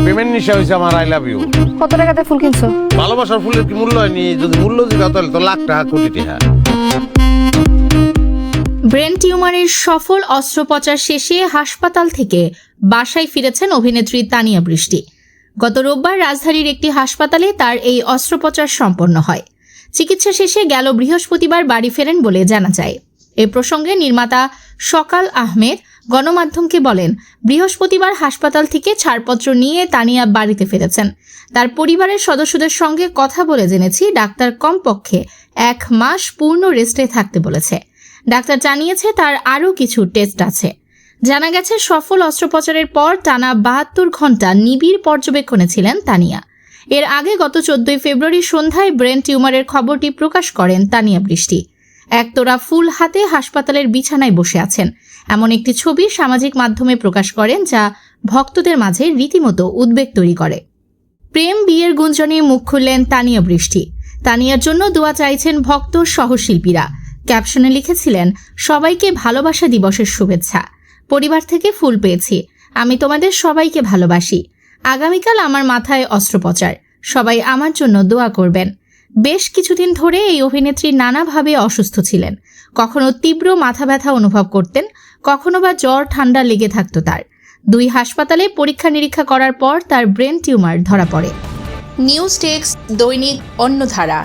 Payment নিশা হয়েছে আমার I love you. কত টাকাতে ফুল কিনছো? ভালোবাসার ফুলের কি মূল্য হয়নি? যদি মূল্য দিতা তাহলে তো লাখ টাকা কোটি টাকা। ব্রেন টিউমারের সফল অস্ত্রোপচার শেষে হাসপাতাল থেকে বাসায় ফিরেছেন অভিনেত্রী তানিয়া বৃষ্টি। গত রোববার রাজধানীর একটি হাসপাতালে তার এই অস্ত্রোপচার সম্পন্ন হয়। চিকিৎসা শেষে গেল বৃহস্পতিবার বাড়ি ফেরেন বলে জানা যায়। এ প্রসঙ্গে নির্মাতা সকাল আহমেদ গণমাধ্যমকে বলেন, বৃহস্পতিবার হাসপাতাল থেকে ছাড়পত্র নিয়ে তানিয়া বাড়িতে ফিরেছেন। তার পরিবারের সদস্যদের সঙ্গে কথা বলে জেনেছি ডাক্তার কমপক্ষে 1 মাস পূর্ণ রেস্টে থাকতে বলেছে। ডাক্তার জানিয়েছে তার আরও কিছু টেস্ট আছে। জানা গেছে সফল অস্ত্রোপচারের পর টানা 72 ঘন্টা নিবিড় পর্যবেক্ষণে ছিলেন তানিয়া। এর আগে গত 14 ফেব্রুয়ারি সন্ধ্যায় ব্রেন টিউমারের খবরটি প্রকাশ করেন তানিয়া বৃষ্টি। একতোড়া ফুল হাতে হাসপাতালের বিছানায় বসে আছেন এমন একটি ছবি সামাজিক মাধ্যমে প্রকাশ করেন, যা ভক্তদের মাঝে রীতিমতো উদ্বেগ তৈরি করে। প্রেম বিয়ের গুঞ্জনে মুখ খুললেন তানিয়া বৃষ্টি। তানিয়ার জন্য দোয়া চাইছেন ভক্ত সহশিল্পীরা। ক্যাপশনে লিখেছিলেন, সবাইকে ভালোবাসা দিবসের শুভেচ্ছা। পরিবার থেকে ফুল পেয়েছি। আমি তোমাদের সবাইকে ভালোবাসি। আগামীকাল আমার মাথায় অস্ত্রোপচার। সবাই আমার জন্য দোয়া করবেন। বেশ কিছুদিন ধরে এই অভিনেত্রী নানাভাবে অসুস্থ ছিলেন। কখনো তীব্র মাথা ব্যথা অনুভব করতেন, কখনো বা জ্বর ঠান্ডা লেগে থাকত তার। 2 হাসপাতালে পরীক্ষা নিরীক্ষা করার পর তার ব্রেন টিউমার ধরা পড়ে। নিউজ ডেস্ক, দৈনিক অন্যধারা।